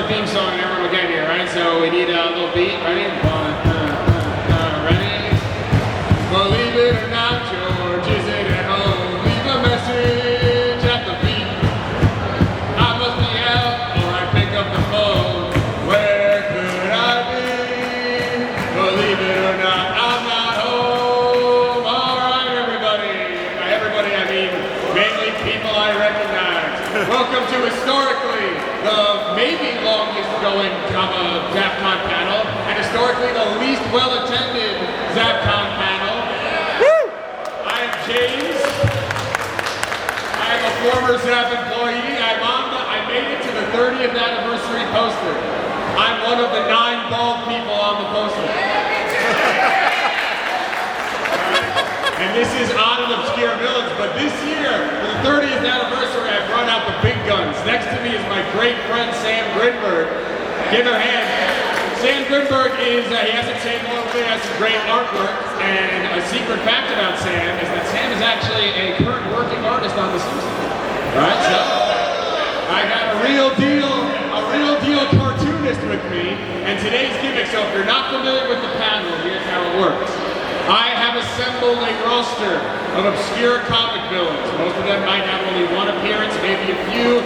our theme song and everyone will get here, right? So we need a little beat. Ready? Ready? Believe it or not, George isn't at home. Leave a message at the beep. I must be out or I pick up the phone. Where could I be? Believe it or not, I'm not home. All right, everybody. By everybody, I mean mainly people I recognize. Welcome to Historically, the maybe longest going ZappCon panel, and historically the least well-attended ZappCon panel. Woo! I am James. I am a former Zapp employee. I made it to the 30th anniversary poster. I'm one of the 9 bald people on the poster. And this is odd and obscure villains, but this year, for the 30th anniversary, I've run out the big guns. Next to me is my great friend, Sam Grinberg. Give her a hand. Sam Grinberg is, he hasn't said more than he has some great artwork, and a secret fact about Sam is that Sam is actually a current working artist on The Simpsons. Right, so, I got a real deal cartoonist with me, and today's gimmick, so if you're not familiar with the panel, here's how it works. I have assembled a roster of obscure comic villains. Most of them might have only one appearance, maybe a few.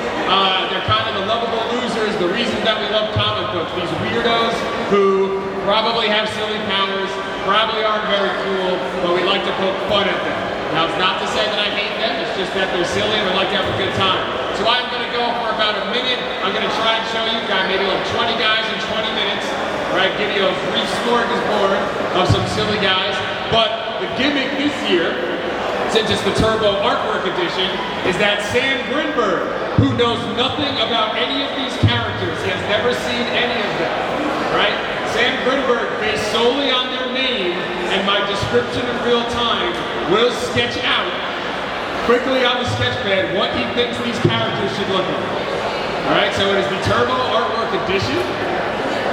They're kind of the lovable losers, the reason that we love comic books. These weirdos who probably have silly powers, probably aren't very cool, but we like to poke fun at them. Now, it's not to say that I hate them, it's just that they're silly and we like to have a good time. So I'm going to go for about a minute. I'm going to try and show you guys, maybe like 20 guys in 20 minutes. Right, give you a brief smorgasbord of some silly guys. But the gimmick this year, since it's the Turbo Artwork Edition, is that Sam Grinberg, who knows nothing about any of these characters, he has never seen any of them, right? Sam Grinberg, based solely on their name and my description in real time, will sketch out quickly on the sketch pad what he thinks these characters should look like. All right, so it is the Turbo Artwork Edition.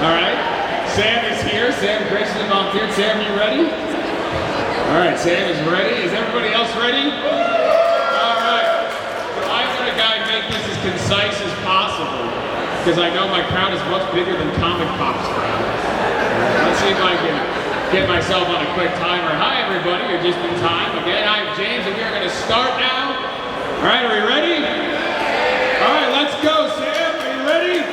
All right. Sam is here. Sam graciously volunteered. Sam, you ready? All right, Sam is ready. Is everybody else ready? All right. So I'm going to make this as concise as possible because I know my crowd is much bigger than Comic Pop's crowd. Let's see if I can get myself on a quick timer. Hi, everybody. You're just in time. Again, I'm James, and we are going to start now. All right, are we ready? All right, let's go, Sam. Are you ready?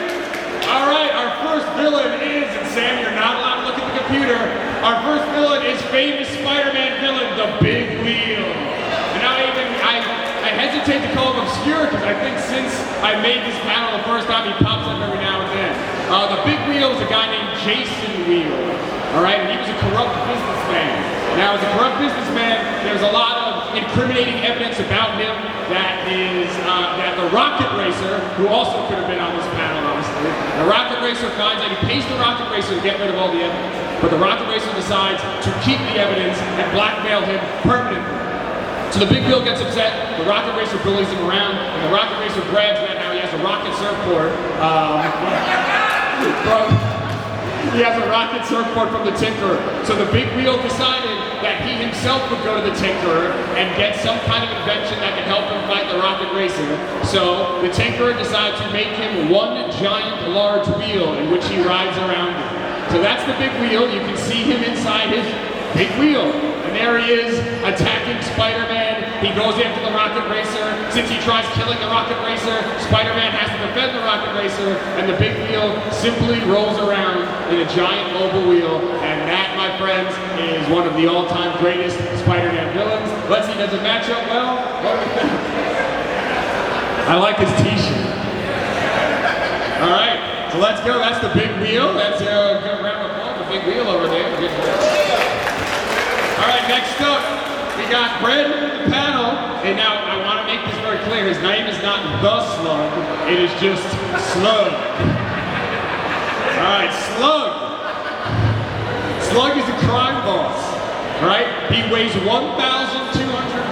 All right, our first villain is, and Sam, you're not allowed to look at the computer. Our first villain is famous Spider-Man villain, the Big Wheel. And now I hesitate to call him obscure because I think since I made this panel the first time, he pops up every now and then. The Big Wheel is a guy named Jason Wheel. All right, and he was a corrupt businessman. Now, as a corrupt businessman, there's a lot of incriminating evidence about him that the Rocket Racer, who also could have been on this panel, honestly, the Rocket Racer finds that he pays the Rocket Racer to get rid of all the evidence, but the Rocket Racer decides to keep the evidence and blackmail him permanently. So the Big Wheel gets upset, the Rocket Racer bullies him around, and the Rocket Racer brags that now he has a rocket surfboard. He has a rocket surfboard from the Tinkerer. So the Big Wheel decided that he himself would go to the Tinkerer and get some kind of invention that could help him fight the Rocket Racer. So the Tinkerer decided to make him one giant large wheel in which he rides around it. So that's the Big Wheel. You can see him inside his Big Wheel. And there he is, attacking Spider-Man. He goes after the Rocket Racer. Since he tries killing the Rocket Racer, Spider-Man has to defend the Rocket Racer, and the Big Wheel simply rolls around in a giant mobile wheel. And that, my friends, is one of the all-time greatest Spider-Man villains. Let's see, does it match up well? What do we think? I like his t-shirt. All right, so let's go. That's the Big Wheel. That's a good round of applause. The Big Wheel over there. All right, next up, we got Brad in the panel. And now, I want to make this very clear. His name is not The Slug. It is just Slug. All right, Slug. Slug is a crime boss, right? He weighs 1,200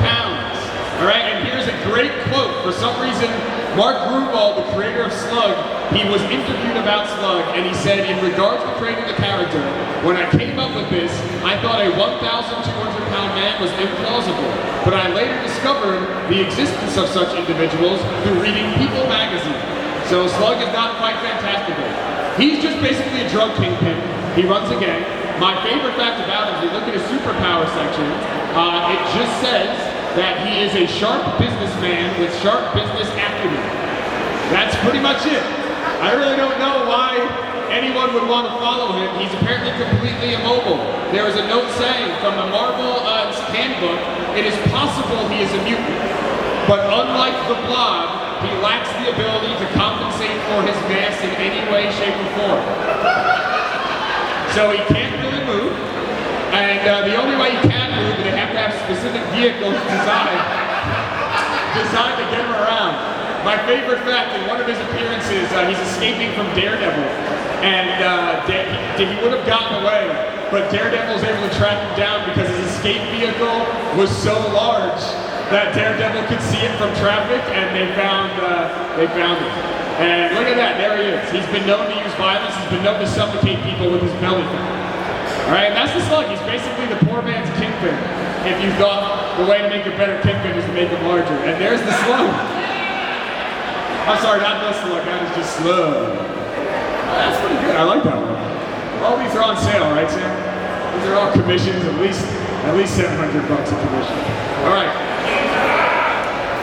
pounds, all right? And here's a great quote. For some reason, Mark Gruenwald, the creator of Slug, he was interviewed about Slug, and he said, in regards to creating the character, when I came up with this, I thought a 1,200-pound man was implausible. But I later discovered the existence of such individuals through reading People magazine. So Slug is not quite fantastical. He's just basically a drug kingpin. He runs a gang. My favorite fact about him, if you look at his superpower section, it just says that he is a sharp businessman with sharp business acumen. That's pretty much it. I really don't know why anyone would want to follow him. He's apparently completely immobile. There is a note saying from the Marvel handbook, it is possible he is a mutant, but unlike the Blob, he lacks the ability to compensate for his mass in any way, shape, or form. So he can't really move, and the only way he can move is they have to have specific vehicles designed to get him around. My favorite fact, in one of his appearances, he's escaping from Daredevil, and he would have gotten away, but Daredevil was able to track him down because his escape vehicle was so large that Daredevil could see it from traffic, and they found it. And look at that, there he is. He's been known to use violence. He's been known to suffocate people with his belly fat. All right, that's the Slug. He's basically the poor man's Kingpin. If you thought the way to make a better Kingpin is to make him larger. And there's the Slug. I'm sorry, not the Slug. That is just Slug. That's pretty good. I like that one. All these are on sale, right, Sam? These are all commissions, at least $700 a commission. All right.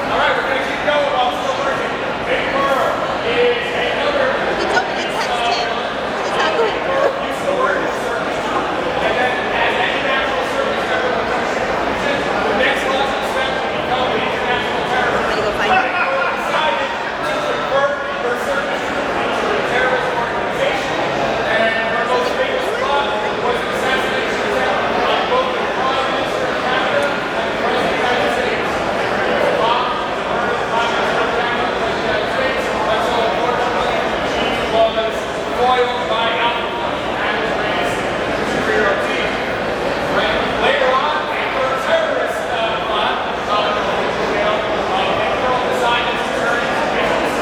All right, we're going to keep going while we're still working. Big Pearl is another... He told me to text him. He's not going to. Use the word service. And then, as any national service member becomes citizen, the next logical step to become an international terrorist. I'm going to go find him. Decided to convert her service into a terrorist organization. And her most famous plot was the assassination attempt on both the Prime Minister of Canada and the President of the United States. Foiled by Alpha and his raised superhero team. Right? Later on, after a terrorist plot, Pearl decided to turn into business.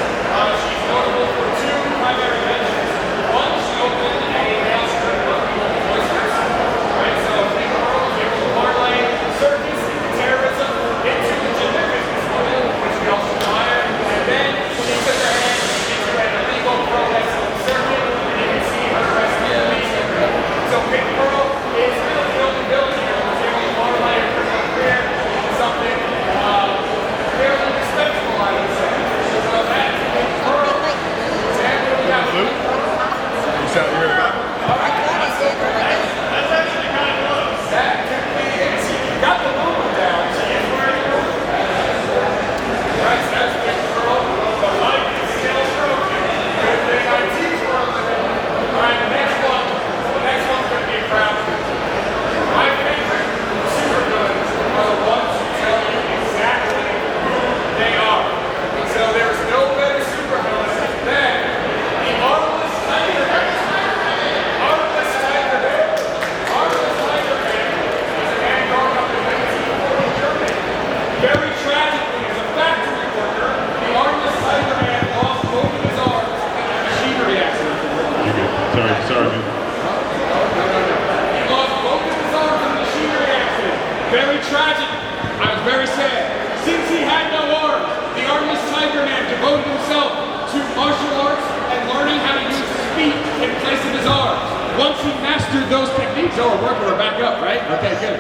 She's notable for two primary ventures. One, she opened a nail strip of oysters. Right? So Pearl was able to parlay circus into terrorism into legitimate business model, which we also admire. And then she took her hand into an illegal protest circuit. So Big Pearl is really the only villain here who was able to parlay her career into something fairly respectable, I would say. So that's Big Pearl. Sam, what do we got? Luke? You sound you heard about it? All right. That's actually kind of close. That typically is. You got the moon down. She is wearing a moon. Right, so that's Big Pearl. The light is still stroking. Good thing my teeth were on the rim. All right, the next one. Next one's going to be a crowd. My favorite supervillains are the ones who tell you exactly who they are. So there's no better supervillain than the Armless Tiger Man. Armless Tiger Man. Armless Tiger Man is a man growing up in 1940 Germany. Very tragically, as a factory worker, the Armless Tiger Man lost both of his arms in a machinery accident. Sorry, man. Very tragic. I was very sad. Since he had no arms, the Armless Tiger Man devoted himself to martial arts and learning how to use his feet in place of his arms. Once he mastered those techniques, we're working, we're back up, right? Okay, good.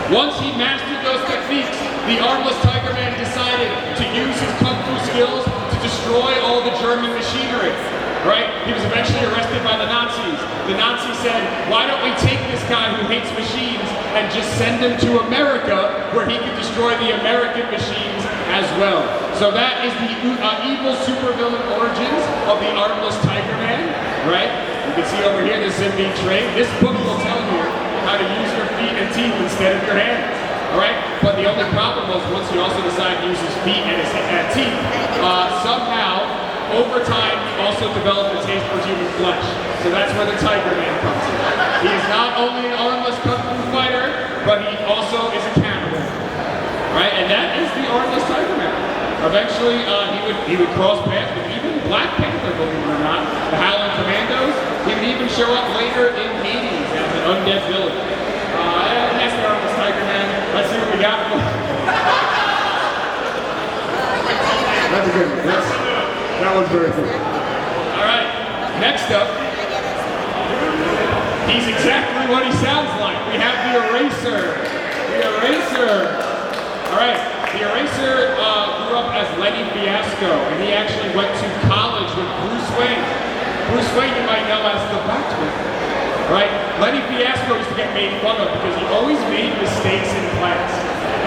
Once he mastered those techniques, the Armless Tiger Man decided to use his kung fu skills to destroy all the German machinery. Right? He was eventually arrested by the Nazis. The Nazis said, why don't we take this guy who hates machines and just send him to America where he could destroy the American machines as well. So that is the evil supervillain origins of the Armless Tiger Man. Right? You can see over here, this is him being trained. This book will tell you how to use your feet and teeth instead of your hands. Alright? But the only problem was once he also decided to use his feet and his teeth, somehow over time, he also developed a taste for human flesh. So that's where the Tiger Man comes in. He is not only an armless kung fu fighter, but he also is a cannibal. Right? And that is the Armless Tiger Man. Eventually, he would cross paths with even Black Panther, believe it or not, the Howling Commandos. He would even show up later in Hades as an undead villain. That's the Armless Tiger Man. Let's see what we got. That's a good one. That was Grinberg. All right, next up, he's exactly what he sounds like. We have the Eraser. The Eraser. All right, the Eraser grew up as Lenny Fiasco, and he actually went to college with Bruce Wayne. Bruce Wayne you might know as the Batman. Right? Lenny Fiasco used to get made fun of because he always made mistakes in class.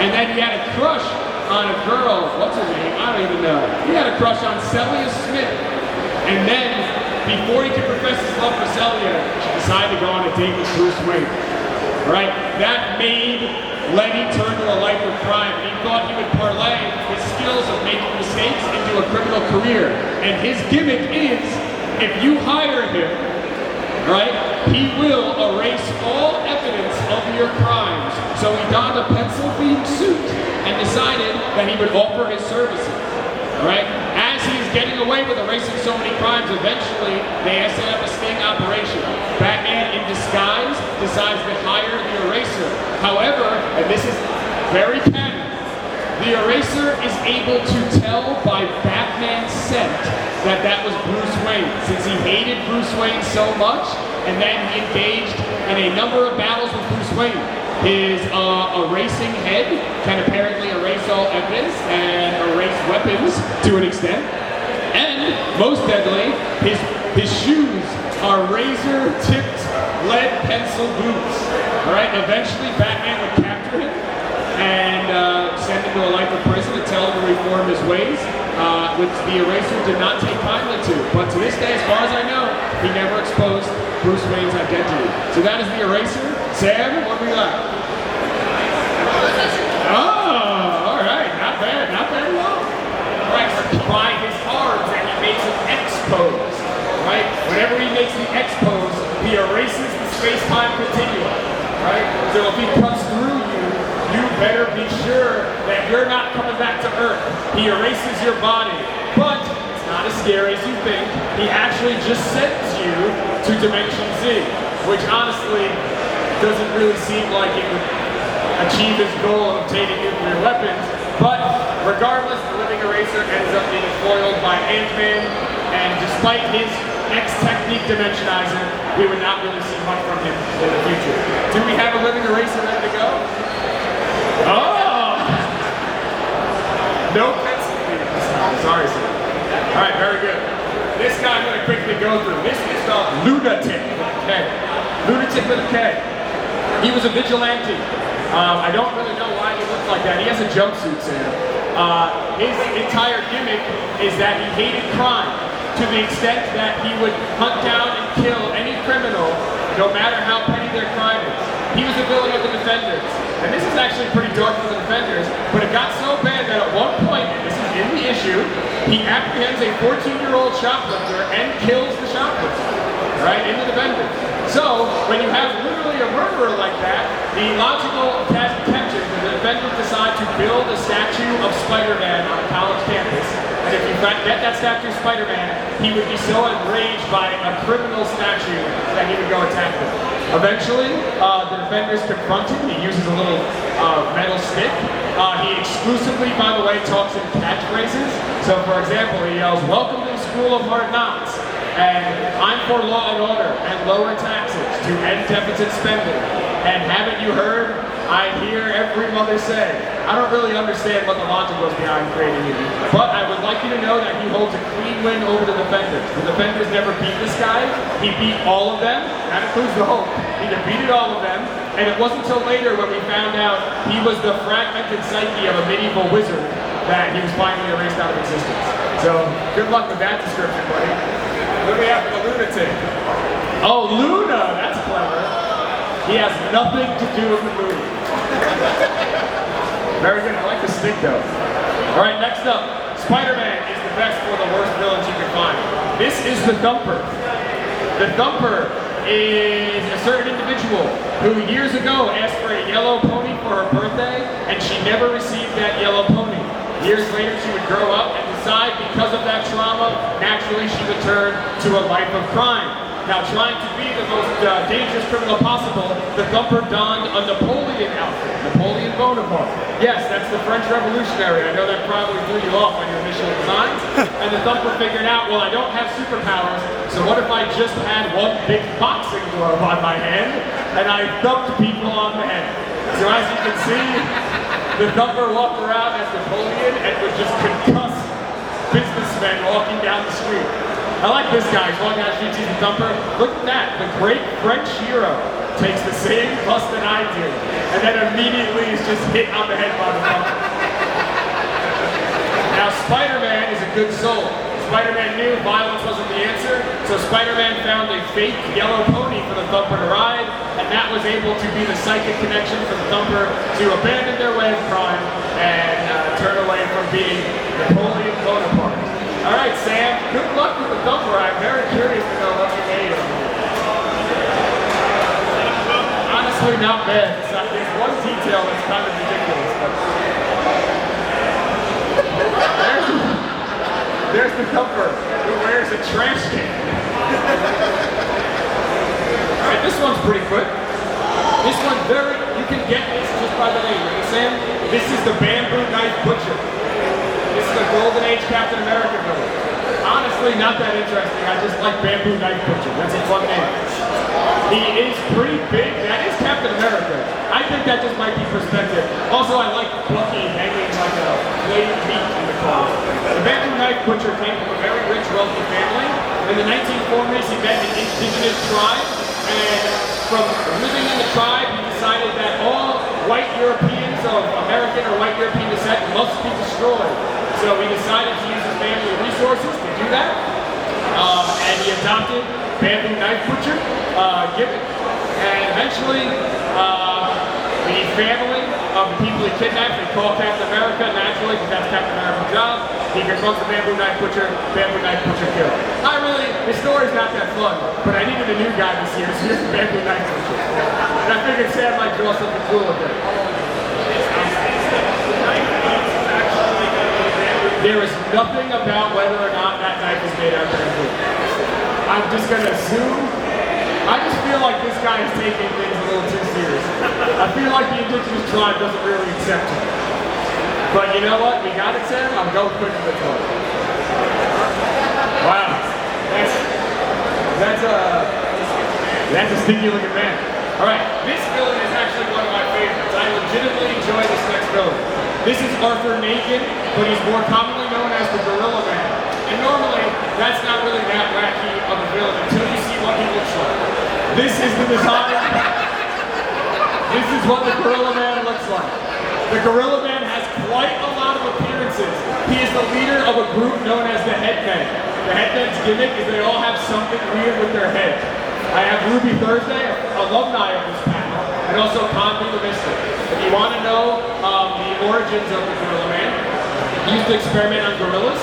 And then he had a crush on a girl, what's her name? I don't even know. He had a crush on Celia Smith. And then, before he could profess his love for Celia, she decided to go on a date with Bruce Wayne. Right? That made Lenny turn to a life of crime. And he thought he would parlay his skills of making mistakes into a criminal career. And his gimmick is, if you hire him, right, he will erase all evidence of your crimes. So he donned a pencil-themed suit and decided that he would offer his services. Right? As he's getting away with erasing so many crimes, eventually they set up a sting operation. Batman, in disguise, decides to hire the Eraser. However, and this is very canon, the Eraser is able to tell by Batman's scent that was Bruce Wayne, since he hated Bruce Wayne so much, and then he engaged in a number of battles with Bruce Wayne. His erasing head can apparently erase all evidence and erase weapons to an extent. And, most deadly, his shoes are razor-tipped lead pencil boots. Alright, eventually Batman would capture him and send him to a life of prison and tell him to reform his ways, which the Eraser did not take kindly to. But to this day, as far as I know, he never exposed Bruce Wayne's identity. So that is the Eraser. Sam, what do we got? Oh, alright, not bad at all. Alright, so by his arms and he makes an X pose. Right? Whenever he makes the X pose, he erases the space-time continuum. Right? So if he cuts through you, you better be sure that you're not coming back to Earth. He erases your body. But it's not as scary as you think. He actually just sends you to Dimension Z, which honestly doesn't really seem like it would achieve his goal of obtaining nuclear weapons. But regardless, the living Eraser ends up being foiled by Ant-Man, and despite his X-Technique dimensionizer, we would not really see much from him in the future. Do we have a living Eraser ready to go? Oh! No pencil cleaning this time. Sorry, sir. Alright, very good. This guy I'm going to quickly go through. This is the Lunatic with a K. Lunatic with a K. He was a vigilante. I don't really know why he looks like that. He has a jumpsuit, Sam. His entire gimmick is that he hated crime to the extent that he would hunt down and kill any criminal, no matter how petty their crime is. He was a villain of the Defenders. And this is actually pretty dark for the Defenders, but it got so bad that at one point, and this is in the issue, he apprehends a 14-year-old shoplifter and kills the shoplifter, right, in the Defenders. So, when you have literally a murderer like that, the logical contention is the Defenders decide to build a statue of Spider-Man on a college campus, and if you get that statue of Spider-Man, he would be so enraged by a criminal statue that he would go attack them. Eventually, the Defenders confront him. He uses a little metal stick. He exclusively, by the way, talks in catchphrases. So, for example, he yells, "Welcome to the School of Hard Knocks," and "I'm for law and order and lower taxes to end deficit spending." And haven't you heard? I hear every mother say. I don't really understand what the logic was behind creating him, but I would like you to know that he holds a clean win over the Defenders. The Defenders never beat this guy. He beat all of them. That includes the Hulk. He defeated all of them, and it wasn't until later when we found out he was the fragmented psyche of a medieval wizard that he was finally erased out of existence. So, good luck with that description, buddy. What do we have for the Lunatic? Oh, Luna! That's clever. He has nothing to do with the movie. Very good. I like the stick, though. All right, next up. Spider-Man is the best or the worst villains you can find. This is the Thumper. The Thumper is a certain individual who years ago asked for a yellow pony for her birthday, and she never received that yellow pony. Years later, she would grow up and decide because of that trauma, naturally she would turn to a life of crime. Now, trying to be the most dangerous criminal possible, the Thumper donned a Napoleon outfit, Napoleon Bonaparte. Yes, that's the French Revolutionary. I know that probably threw you off on your initial designs. And the Thumper figured out, well, I don't have superpowers, so what if I just had one big boxing glove on my hand and I thumped people on the head? So as you can see, the Thumper walked around as Napoleon and would just concuss businessmen walking down the street. I like this guy. He's walking down the street, sees the Thumper. Look at that. The great French hero takes the same bust that I do, and then immediately is just hit on the head by the Thumper. Now, Spider-Man is a good soul. Spider-Man knew violence wasn't the answer, so Spider-Man found a fake yellow pony for the Thumper to ride, and that was able to be the psychic connection for the Thumper to abandon their way of crime and turn away from being Napoleon Bonaparte. All right, Sam, good luck with the Thumper. I'm very curious to know what you made of it. Honestly, not bad. There's one detail that's kind of ridiculous. But there's the Thumper who wears a trash can. Alright, this one's pretty quick. This one's you can get this just by the name, right, Sam? This is the Bamboo Knife Butcher. This is the Golden Age Captain America villain. Honestly, not that interesting. I just like Bamboo Knife Butcher. That's a fun name. He is pretty big. That is Captain America. I think that just might be perspective. Also, I like Bucky hanging like a blade of meat in the car. The Bamboo Knife Butcher came from a very rich, wealthy family. In the 1940s, he met an indigenous tribe, and from living in the tribe, he decided that all white Europeans of American or white European descent must be destroyed. So he decided to use his family resources to do that, and he adopted Bamboo Knife Butcher gimmick. And eventually, the family of the people he kidnapped, they call Captain America naturally, because that's Captain America's job. He confronts the Bamboo Knife Butcher killed. The story's not that fun, but I needed a new guy this year, so here's the Bamboo Knife Butcher. And I figured Sam might draw something cool with it. There is nothing about whether or not that knife is made out of bamboo. I'm just gonna assume. I just feel like this guy is taking things a little too serious. I feel like the indigenous tribe doesn't really accept him. But you know what? We got it, Sam. I'm going quick to the top. Wow. That's a stinky looking man. Alright, this villain is actually one of my favorites. I legitimately enjoy this next villain. This is Arthur Nagin, but he's more commonly known as the Gorilla Man. And normally, that's not really that wacky of a villain until you see what he looks like. This is the design. This is what the Gorilla Man looks like. The Gorilla Man has quite a lot of appearances. He is the leader of a group known as the Headmen. The Headmen's gimmick is they all have something weird with their head. I have Ruby Thursday, alumni of this panel, and also Conley the Mystic. If you want to know the origins of the Gorilla Man, he used to experiment on gorillas.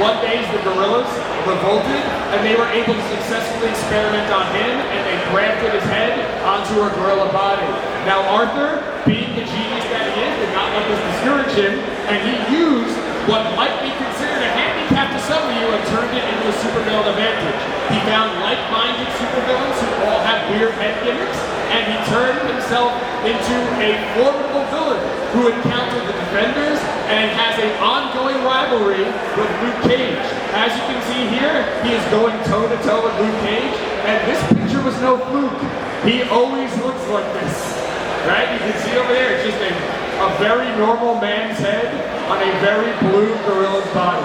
One day the gorillas revolted, and they were able to successfully experiment on him, and they grafted his head onto a gorilla body. Now Arthur, being the genius that he is, did not let this discourage him, and he used what might be considered a handicap to some of you and turned it into a supervillain advantage. He found like-minded supervillains who all have weird head gimmicks, and he turned himself into a formidable villain who encountered the Defenders and has an ongoing rivalry with Luke Cage. As you can see here, he is going toe-to-toe with Luke Cage, and this picture was no fluke. He always looks like this, right? You can see over there, it's just a very normal man's head on a very blue gorilla's body.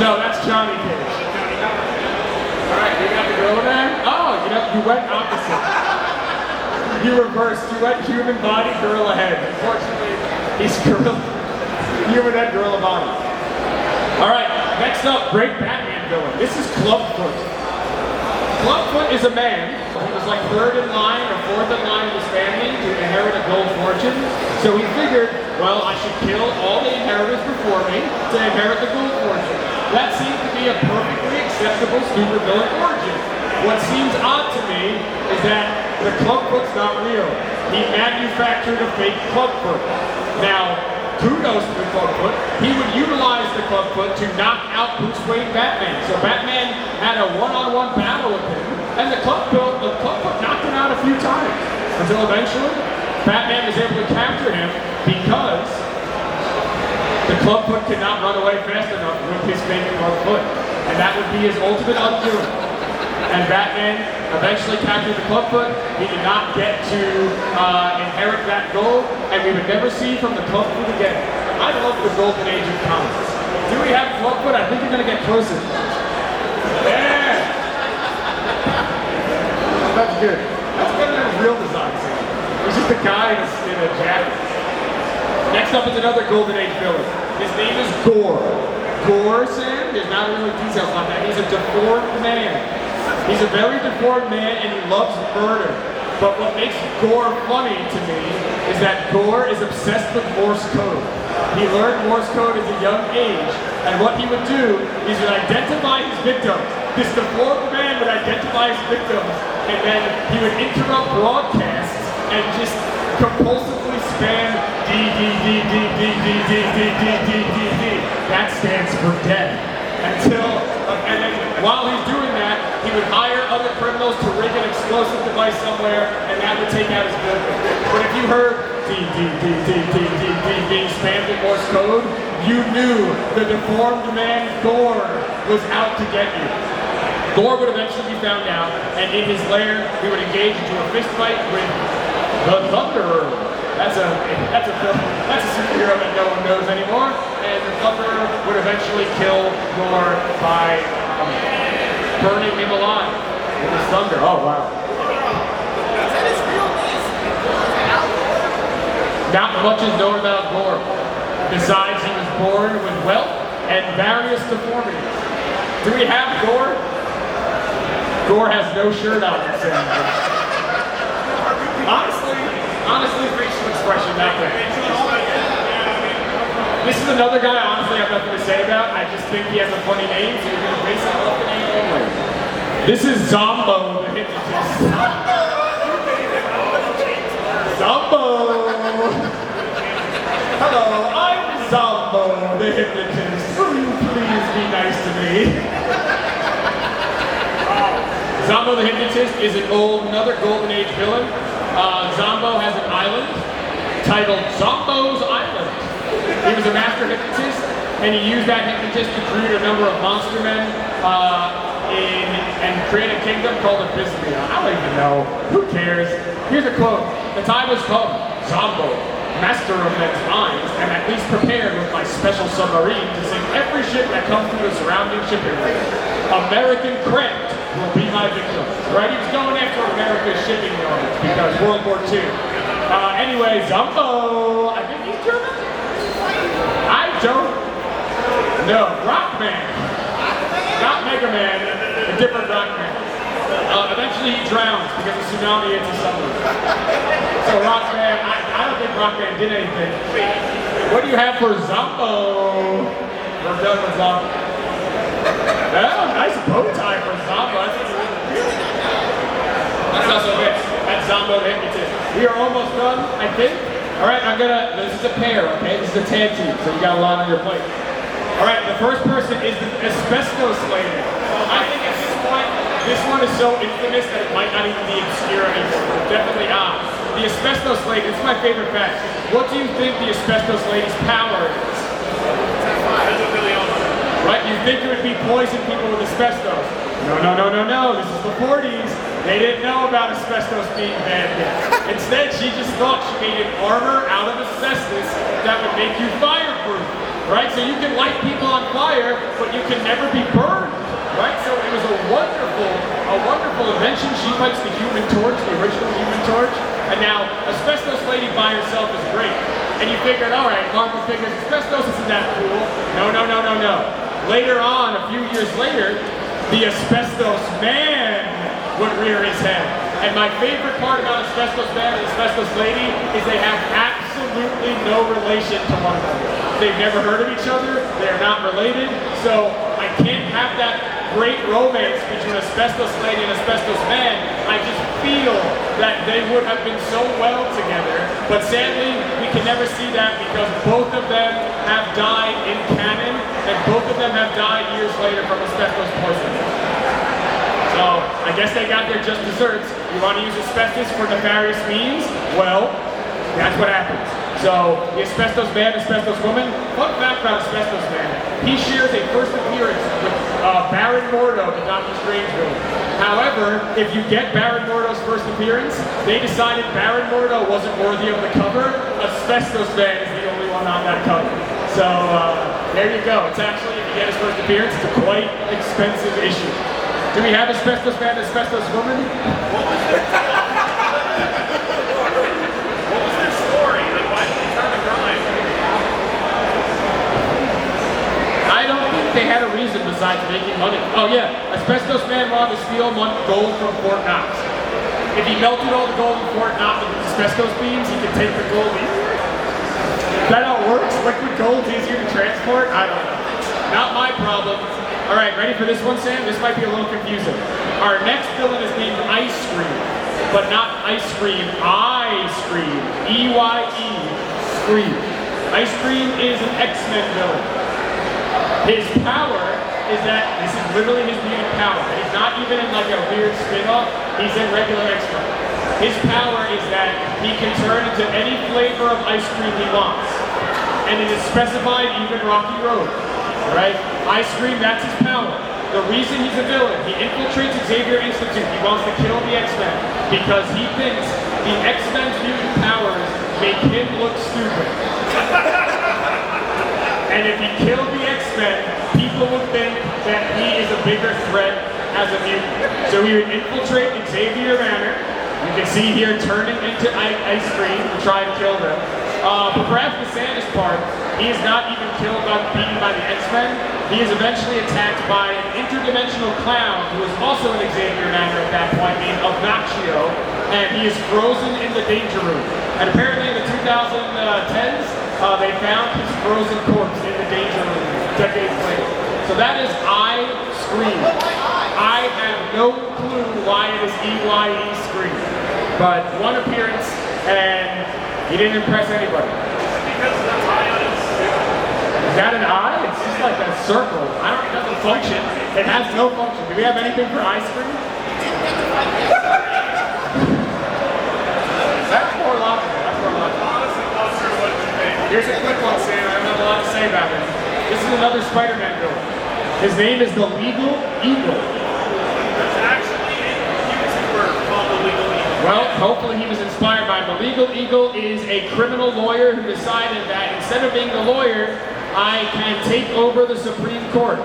No, that's Johnny Cage. Alright, you got the Gorilla Man? Oh, you went opposite. You reversed. You went human body, gorilla head. Unfortunately, he's human head, gorilla body. Alright, next up, great Batman villain. This is Clubfoot. Clubfoot is a man. He was like third in line or fourth in line in his family to inherit a gold fortune. So he figured, well, I should kill all the inheritors before me to inherit the gold fortune. That seems to be a perfectly acceptable supervillain origin. What seems odd to me is that the Clubfoot's not real. He manufactured a fake Clubfoot. Now, kudos to the Clubfoot. He would utilize the Clubfoot to knock out Bruce Wayne Batman. So Batman had a one-on-one battle with him, and the Clubfoot knocked him out a few times. Until eventually, Batman was able to capture him because the clubfoot could not run away fast enough with his fake clubfoot. And that would be his ultimate undoing. And Batman eventually captured the clubfoot. He did not get to inherit that gold, and we would never see from the clubfoot again. I love the golden age of comics. Do we have clubfoot? I think you're going to get closer. Yeah! That's good. That's better than a real design scene. He's just a guy in a jacket. Next up is another golden age villain. His name is Gore. Gore, Sam, there's not really details on that. He's a deformed man. He's a very deformed man and he loves murder. But what makes Gore funny to me is that Gore is obsessed with Morse code. He learned Morse code at a young age, and what he would do is he would identify his victims. This deformed man would identify his victims, and then he would interrupt broadcasts and just compulsively spam D, D, D, D, D, D, D, D, D, D, D, D. That stands for death. And then while he's doing that, he would hire other criminals to rig an explosive device somewhere, and that would take out his building. But if you heard D, D, D, D, D, D, D being spammed in Morse code, you knew the deformed man Gore was out to get you. Gore would eventually be found out, and in his lair, he would engage into a fist fight with the Thunderer. That's a superhero that no one knows anymore, and the Thunderer would eventually kill Gore by burning him alive with his thunder. Oh wow! Not much is known about Gore. Besides, he was born with wealth and various deformities. Do we have Gore? Gore has no shirt on. Honestly, facial expression, not there. This is another guy, honestly, I have nothing to say about. I just think he has a funny name, so you're going to base it off the name only. This is Zombo, the hypnotist. Zombo! Hello, I'm Zombo, the hypnotist. Will you please be nice to me? Zombo the hypnotist is another golden age villain. Zombo has an island titled Zombo's Island. He was a master hypnotist, and he used that hypnotist to create a number of monster men and create a kingdom called Abysmia. I don't even know. Who cares? Here's a quote. The time has come, Zombo, master of men's minds, and at least prepared with my special submarine to sink every ship that comes through the surrounding shipping lane. American craft will be my victim. Right? He was going after America's shipping yards because World War II. Anyway, Zombo, I think he's German? I don't know. Rockman. Not Mega Man, a different Rockman. Eventually he drowns because the tsunami hits his submarine. So Rockman, I don't think Rockman did anything. What do you have for Zombo? We're done with Zombo. Oh, nice bow tie for Zombo. That's also it. That's Zombo the hypnotist. We are almost done, I think. Alright, this is a pair, okay? This is a tag team, so you got a lot on your plate. Alright, the first person is the asbestos lady. I think at this point, this one is so infamous that it might not even be obscure anymore. It's definitely not. The asbestos lady, it's my favorite fact. What do you think the asbestos lady's power is? Right? You think it would be poison people with asbestos. No. This is the 40s. They didn't know about asbestos being bad yet. Instead, she just thought she made an armor out of asbestos that would make you fireproof. Right? So you can light people on fire, but you can never be burned. Right? So it was a wonderful invention. She likes the Human Torch, the original Human Torch. And now, asbestos lady by herself is great. And you figured, alright, Marvel figures asbestos isn't that cool. No. Later on, a few years later, the asbestos man would rear his head. And my favorite part about asbestos man and asbestos lady is they have absolutely no relation to one another. They've never heard of each other, they're not related, so I can't have that great romance between asbestos lady and asbestos man. I just feel that they would have been so well together, but sadly, we can never see that because both of them have died in canon, and both of them have died years later from asbestos poisoning. So, I guess they got their just desserts. You want to use asbestos for nefarious means? Well, That's what happens. So, the Asbestos Man, Asbestos Woman, fun fact about Asbestos Man, he shares a first appearance with Baron Mordo, the Doctor Strange villain. However, if you get Baron Mordo's first appearance, they decided Baron Mordo wasn't worthy of the cover. Asbestos Man is the only one on that cover. So, there you go. It's actually, if you get his first appearance, it's a quite expensive issue. Do we have Asbestos Man, Asbestos Woman? What was their story? Like, why did they turn the crime? I don't think they had a reason besides making money. Oh yeah, Asbestos Man wanted to steal gold from Fort Knox. If he melted all the gold in Fort Knox with asbestos beams, he could take the gold easier. Is that how it works? Liquid gold's easier to transport? I don't know. Not my problem. All right, ready for this one, Sam? This might be a little confusing. Our next villain is named Ice Cream, but not Ice Cream, Ice Cream. E-Y-E, Scream. Ice Cream is an X-Men villain. His power is that, this is literally his mutant power. He's not even in like a weird spin-off, he's in regular X-Men. His power is that he can turn into any flavor of ice cream he wants. And it is specified even Rocky Road. Alright? Ice cream, that's his power. The reason he's a villain, he infiltrates Xavier Institute. He wants to kill the X-Men because he thinks the X-Men's mutant powers make him look stupid. And if he killed the X-Men, people would think that he is a bigger threat as a mutant. So he would infiltrate Xavier Manor. You can see here turning into ice cream to try to kill them. But perhaps the saddest part, he is not even beaten by the X-Men. He is eventually attacked by an interdimensional clown who is also in Xavier Manor at that point, named Obnoxio, and he is frozen in the danger room. And apparently in the 2010s, they found his frozen corpse in the danger room decades later. So that is I Scream. I have no clue why it is E-Y-E Scream. But one appearance, and he didn't impress anybody. Because of the eye on his suit. Is that an eye? It's just like a circle. I don't, it doesn't function. It has no function. Do we have anything for ice cream? That's more logical. That's more logical. Honestly, not sure what to think. Here's a quick one, Sam. I don't have a lot to say about him. This is another Spider-Man villain. His name is the Legal Eagle. There's actually a YouTuber called the Legal Eagle. Well, hopefully he was inspired by him. The Legal Eagle is a criminal lawyer who decided that instead of being the lawyer, I can take over the Supreme Court.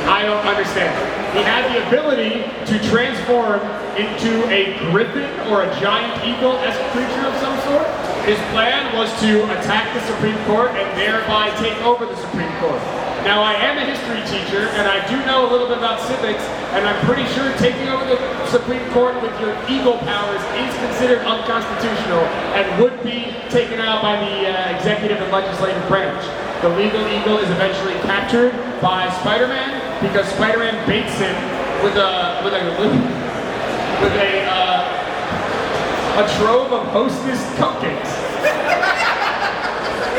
I don't understand. He had the ability to transform into a griffin or a giant eagle-esque creature of some sort. His plan was to attack the Supreme Court and thereby take over the Supreme Court. Now, I am a history teacher, and I do know a little bit about civics, and I'm pretty sure taking over the Supreme Court with your eagle powers is considered unconstitutional and would be taken out by the executive and legislative branch. The Legal Eagle is eventually captured by Spider-Man because Spider-Man baits him with a trove of Hostess cupcakes.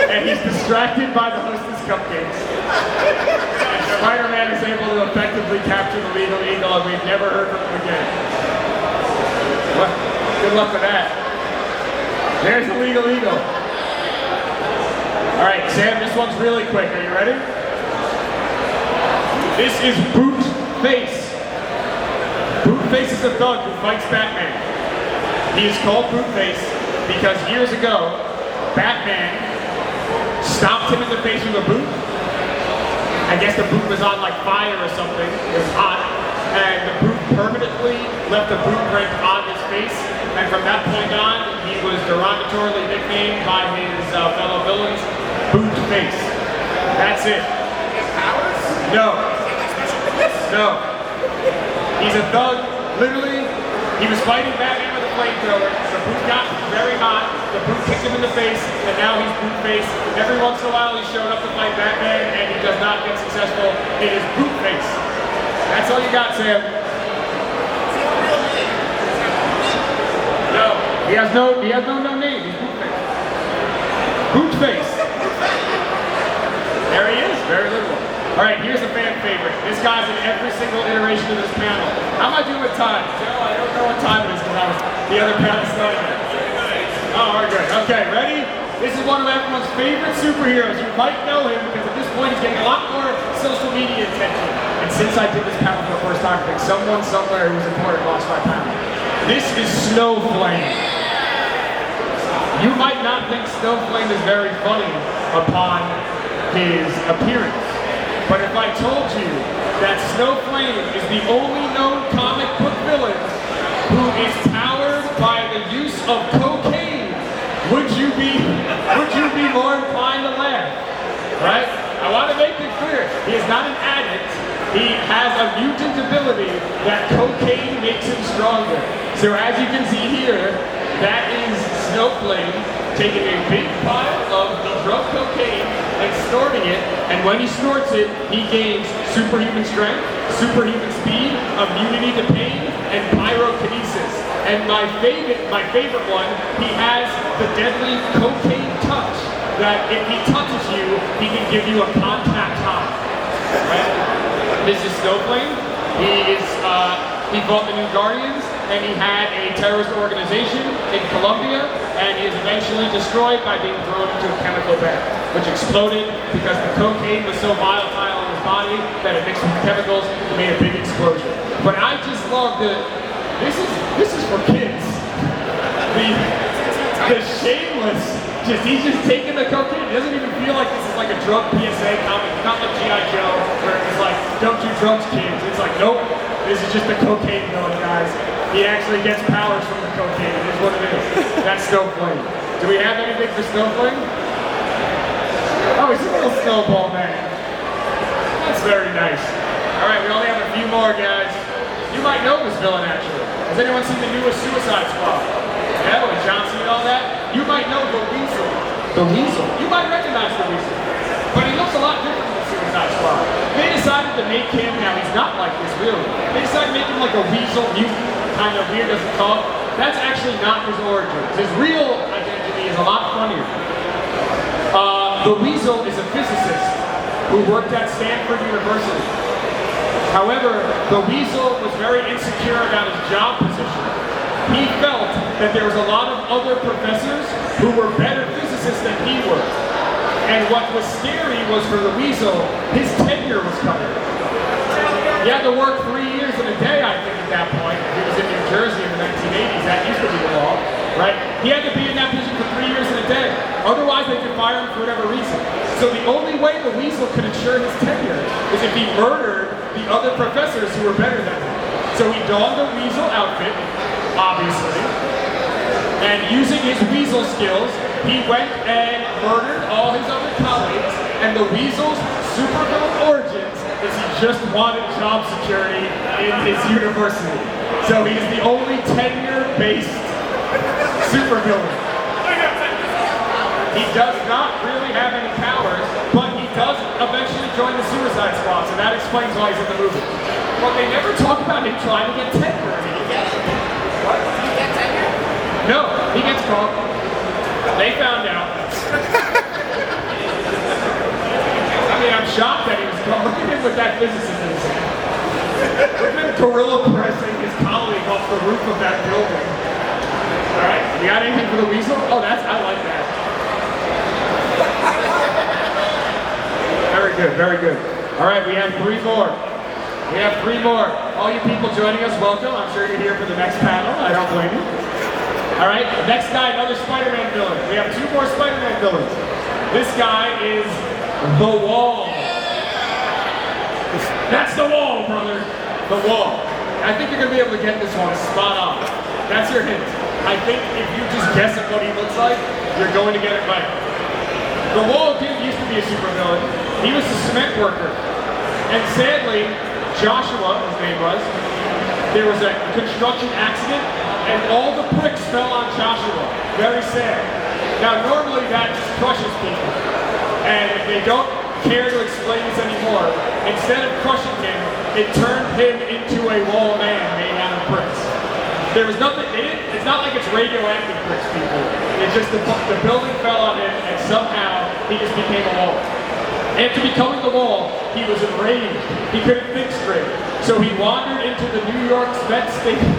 And he's distracted by the Hostess cupcakes. And Spider-Man is able to effectively capture the Legal Eagle, and we've never heard from him again. Well, good luck with that. There's the Legal Eagle. All right, Sam, this one's really quick. Are you ready? This is Boot Face. Boot Face is a thug who fights Batman. He is called Boot Face because years ago, Batman stomped him in the face with a boot. I guess the boot was on like fire or something. It was hot. And the boot permanently left a boot print on his face. And from that point on, he was derogatorily nicknamed by his fellow villains, Boot Face. That's it. Powers? No. No. He's a thug. Literally, he was fighting Batman with a flamethrower. The boot got very hot. The boot kicked him in the face, and now he's Boot Face. Every once in a while, he's showing up to fight Batman, and he does not get successful. It is Boot Face. That's all you got, Sam. No. He has no name. He's Boot Face. Boot Face. There he is. Very literal. All right, here's a fan favorite. This guy's in every single iteration of this panel. How am I doing with time? Joe, I don't know what time it is because the other panel started. Oh, all right, good. Okay, ready? This is one of everyone's favorite superheroes. You might know him because at this point he's getting a lot more social media attention. And since I did this panel for the first time, I think someone somewhere who's important lost my panel. This is Snowflame. You might not think Snowflame is very funny upon his appearance. But if I told you that Snowflame is the only known comic book villain who is powered by the use of cocaine, would you be more inclined to laugh? Right? I want to make it clear, he is not an addict. He has a mutant ability that cocaine makes him stronger. So as you can see here, that is Snowflame taking a big pile of the drug cocaine and snorting it, and when he snorts it, he gains superhuman strength, superhuman speed, immunity to pain, and pyrokinesis. And my favorite one, he has the deadly cocaine touch, that if he touches you, he can give you a contact high. Right? This is Snowflame. He fought the New Guardians, and he had a terrorist organization in Colombia, and he is eventually destroyed by being thrown into a chemical bed, which exploded because the cocaine was so volatile in his body that it mixed with chemicals and made a big explosion. But I just love this is for kids. The shameless, he's just taking the cocaine. It doesn't even feel like this is like a drug PSA comic. It's not like G.I. Joe, where it's like, don't do drugs, kids. It's like, nope, this is just a cocaine villain, guys. He actually gets powers from the cocaine. It is what it is. That's Snowflame. Do we have anything for Snowflame? Oh, he's a little snowball man. That's very nice. All right, we only have a few more, guys. You might know this villain, actually. Has anyone seen the newest Suicide Squad? Yeah, with John Cena and all that? You might know the Weasel. The Weasel? You might recognize the Weasel. But he looks a lot different than the Suicide Squad. They decided to make him, now he's not like this, really. They decided to make him like a weasel mutant, kind of weird as a talk. That's actually not his origins. His real identity is a lot funnier. The Weasel is a physicist who worked at Stanford University. However, the Weasel was very insecure about his job position. He felt that there was a lot of other professors who were better physicists than he was. And what was scary was for the Weasel, his tenure was coming. He had to work 3 years and a day, I think, at that point. He was in New Jersey in the 1980s. That used to be the law, right? He had to be in that position for 3 years and a day. Otherwise, they could fire him for whatever reason. So the only way the Weasel could ensure his tenure is if he murdered the other professors who were better than him. So he donned a Weasel outfit, obviously, and using his Weasel skills, he went and murdered all his other colleagues, and the Weasel's supervillain origins is he just wanted job security in his university. So he's the only tenure-based supervillain. He does not really have any powers, but he does eventually join the Suicide Squad, so that explains why he's in the movie. But they never talk about him trying to get tenure. What? He get tenure? No, he gets caught. They found out. I mean, I'm shocked that he was caught. Look at him with that physicist in his hand. Look at him gorilla pressing his colleague off the roof of that building. Alright, you got anything for the Weasel? Oh, I like that. Very good, very good. Alright, we have 3 more. We have 3 more. All you people joining us, welcome. I'm sure you're here for the next panel. I don't blame you. Alright, next guy, another Spider-Man villain. We have 2 more Spider-Man villains. This guy is The Wall. That's The Wall, brother. The Wall. I think you're going to be able to get this one spot on. That's your hint. I think if you just guess at what he looks like, you're going to get it right. The Wall used to be a supervillain. He was a cement worker. And sadly, Joshua, his name was, there was a construction accident and all the bricks fell on Joshua. Very sad. Now normally that just crushes people. And if they don't care to explain this anymore, instead of crushing him, it turned him into a wall man made out of bricks. There was nothing, it's not like it's radioactive bricks, people. It's just the building fell on him and somehow he just became a wall. After becoming the Wall, he was enraged. He couldn't think straight. So he wandered into the New York Met Stadium.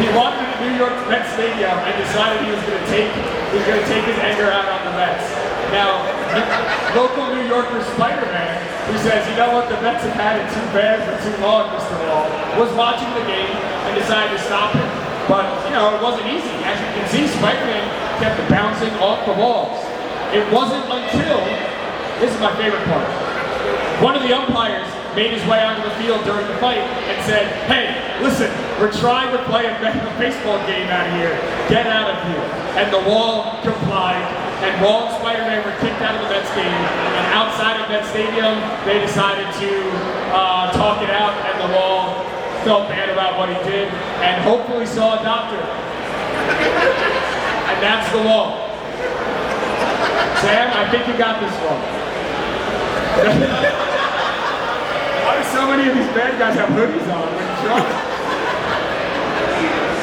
He wandered into New York Met Stadium and decided he was going to going to take his anger out on the Mets. Now, local New Yorker Spider-Man, who says, you know what, the Mets have had it too bad for too long, Mr. Wall, was watching the game and decided to stop it. But, you know, it wasn't easy. As you can see, Spider-Man kept bouncing off the walls. It wasn't until, this is my favorite part, one of the umpires made his way onto the field during the fight and said, hey, listen, we're trying to play a baseball game out here. Get out of here. And the Wall complied, and Wall and Spider-Man were kicked out of the Mets game, and outside of Mets Stadium, they decided to talk it out, and the Wall felt bad about what he did, and hopefully saw a doctor. And that's the Wall. Sam, I think you got this one. Why do so many of these bad guys have hoodies on when you're drunk?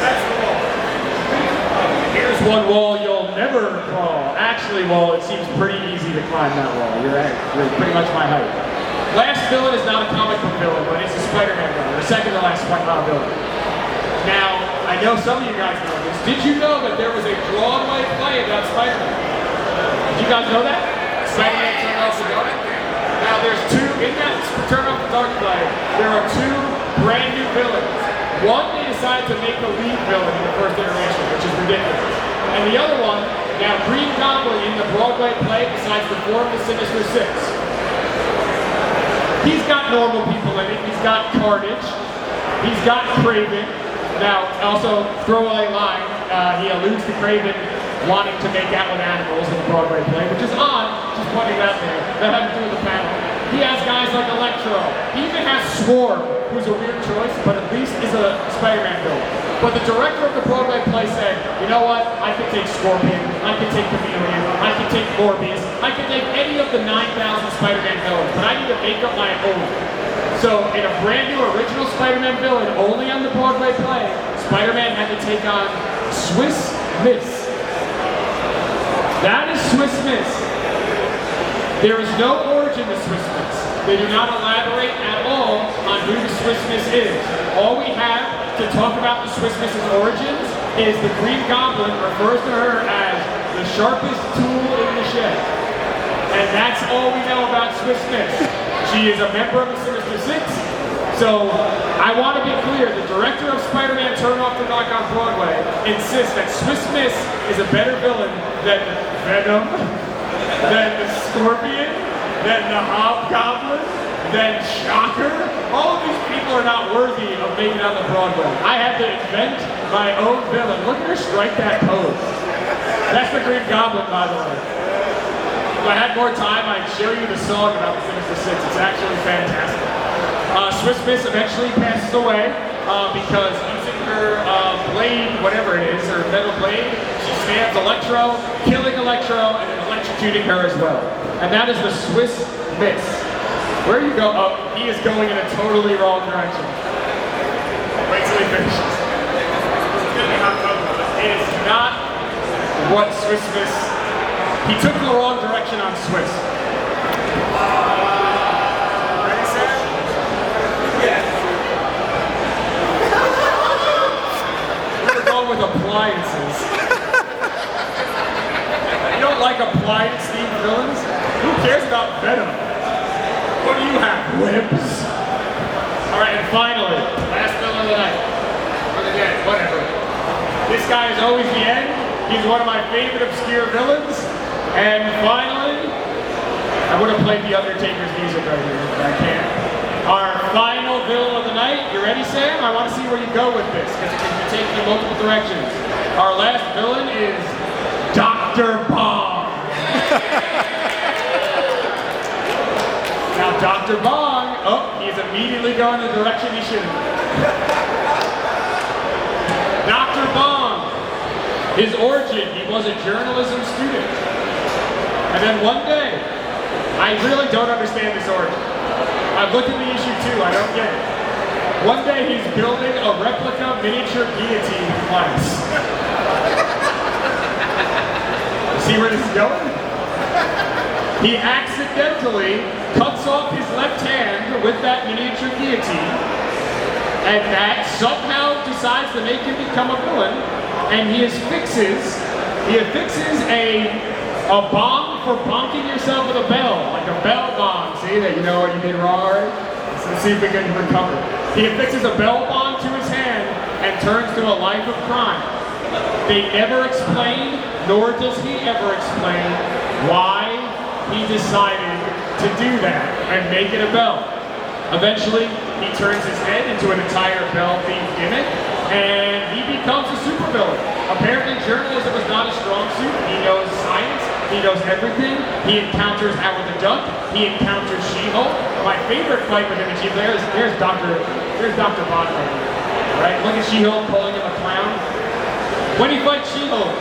That's the Wall. Here's one wall you'll never crawl. Actually, Wall, it seems pretty easy to climb that wall. You're pretty much my height. Last villain is not a comic book villain, but it's a Spider-Man villain, the second to last villain. Now, I know some of you guys know this. Did you know that there was a Broadway play about Spider-Man? Did you guys know that? Spider-Man Turn Off the Dark? Now, there's two, in that Turn Off the Dark play, there are two brand new villains. One, they decided to make the lead villain in the first iteration, which is ridiculous. And the other one, now Green Goblin in the Broadway play decides to form the Sinister Six. He's got normal people in it. He's got Carnage. He's got Craven. Now, also, throwaway line, he alludes to Craven wanting to make out with animals in the Broadway play, which is odd, just pointing that there. That had to do with the panel. He has guys like Electro. He even has Swarm, who's a weird choice, but at least is a Spider-Man villain. But the director of the Broadway play said, you know what, I can take Scorpion, I can take Chameleon, I can take Morbius, I can take any of the 9,000 Spider-Man villains, but I need to make up my own. So in a brand new original Spider-Man villain, only on the Broadway play, Spider-Man had to take on Swiss Miss. That is Swiss Miss. There is no origin to Swiss Miss. They do not elaborate at all on who the Swiss Miss is. All we have to talk about the Swiss Miss's origins is the Green Goblin refers to her as the sharpest tool in the shed. And that's all we know about Swiss Miss. She is a member of the Sinister Six. So I want to be clear, the director of Spider-Man Turn Off the Dark on Broadway insists that Swiss Miss is a better villain than Venom, than the Scorpion, than the Hobgoblin, than Shocker. All of these people are not worthy of making it on the Broadway. I had to invent my own villain. Look at her strike that pose. That's the Green Goblin, by the way. If I had more time, I'd show you the song about the Sinister Six. It's actually fantastic. Swiss Miss eventually passes away because using her blade, whatever it is, her metal blade, she stabs Electro, killing Electro, and then electrocuting her as well. And that is the Swiss Miss. Where you go? Oh, he is going in a totally wrong direction. Wait till he finishes. It's not what Swiss Miss. He took the wrong direction on Swiss. Ready, Sam? Yes. We're going with appliances. You don't like appliance-themed villains? Who cares about Venom? What do you have? Webs? Alright, and finally, last villain of the night. Or the day, whatever. This guy is always the end. He's one of my favorite obscure villains. And finally, I would have played The Undertaker's music right here, but I can't. Our final villain of the night. You ready, Sam? I want to see where you go with this, because it can be taken in multiple directions. Our last villain is Dr. Bong. Now, Dr. Bong, he's immediately going in the direction he should have. Dr. Bong, his origin, he was a journalism student. And then one day, I really don't understand this origin. I've looked at the issue too, I don't get it. One day he's building a replica miniature guillotine in class. See where this is going? He accidentally cuts off his left hand with that miniature guillotine, and that somehow decides to make him become a villain, and he fixes He affixes a bomb for bonking yourself with a bell, like a bell bomb. See that you know what you did wrong already? Let's see if we can recover. He affixes a bell bomb to his hand and turns to a life of crime. They never explain, nor does he ever explain, why he decided to do that and make it a bell. Eventually, he turns his head into an entire bell-themed gimmick, and he becomes a supervillain. Apparently, journalism was not a strong suit. He knows science. He knows everything. He encounters Howard the Duck. He encounters She-Hulk. My favorite fight with him in She-Hulk, there's Dr. Bond right here. Right? Look at She-Hulk calling him a clown. When he fights She-Hulk,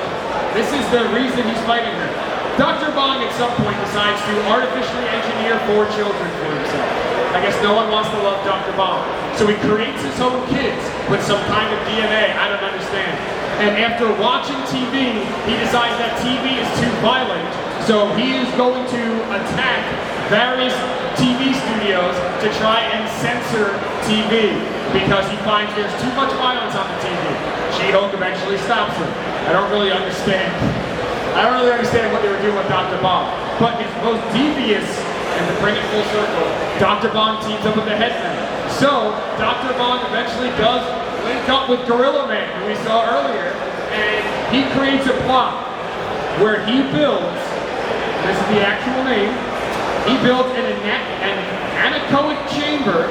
this is the reason he's fighting her. Dr. Bond at some point decides to artificially engineer 4 children for himself. I guess no one wants to love Dr. Bond. So he creates his own kids with some kind of DNA. I don't understand. And after watching TV, he decides that TV is too violent. So he is going to attack various TV studios to try and censor TV because he finds there's too much violence on the TV. She-Hulk eventually stops him. I don't really understand what they were doing with Dr. Bond. But it's most devious, and to bring it full circle, Dr. Bond teams up with the Headman. So, Dr. Bond eventually does link up with Gorilla Man, who we saw earlier, and he creates a plot where he builds, this is the actual name, he builds an anechoic chamber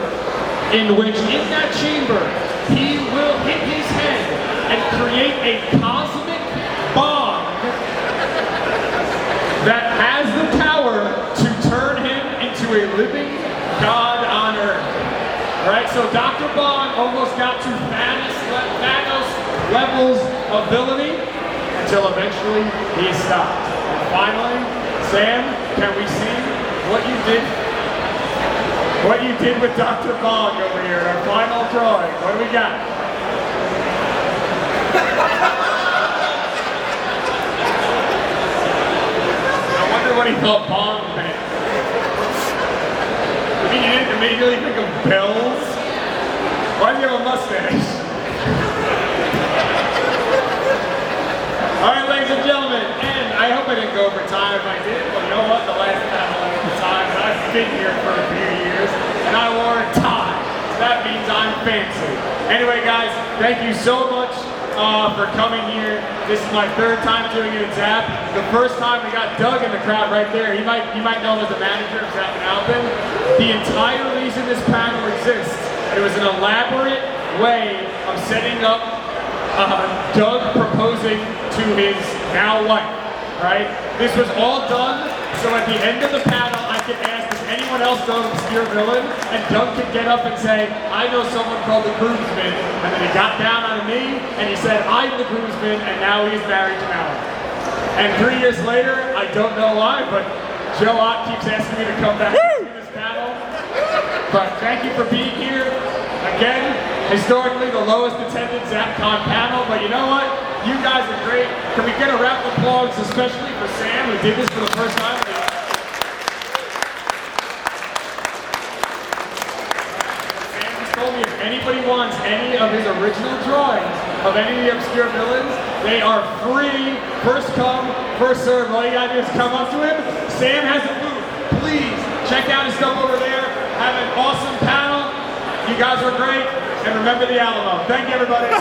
in which, in that chamber, he will hit his head and create a cosmic bomb that has the power to turn him into a living god on Earth. Right? So Dr. Bond almost got to Thanos levels of ability until eventually he stopped. And finally, Sam, can we see what you did? What you did with Dr. Bond over here in our final drawing? What do we got? What he thought Bond meant. I mean, you didn't immediately think of bells? Why do you have a mustache? Alright, ladies and gentlemen, and I hope I didn't go over time. If I did, well, you know what? The last time I've been here for a few years, and I wore a tie. So that means I'm fancy. Anyway, guys, thank you so much for coming here. This is my 3rd time doing it at Zapp. The first time we got Doug in the crowd right there. You might know him as the manager of Zapp and Alvin. The entire reason this panel exists, it was an elaborate way of setting up Doug proposing to his now wife, right? This was all done so at the end of the panel I could ask, does anyone else know an obscure villain? And Doug could get up and say, I know someone called the Groomsman. And then he got down on a knee and he said, I'm the Groomsman, and now he's married to Mallory. And 3 years later, I don't know why, but Joe Ott keeps asking me to come back to this panel. But thank you for being here. Again, historically the lowest attended ZappCon panel, but you know what? You guys are great. Can we get a round of applause, especially for Sam, who did this for the first time? Sam just told me if anybody wants any of his original drawings of any of the obscure villains, they are free, first come, first serve. All you gotta do is come up to him. Sam has a booth. Please check out his stuff over there. Have an awesome panel. You guys were great. And remember the Alamo. Thank you, everybody.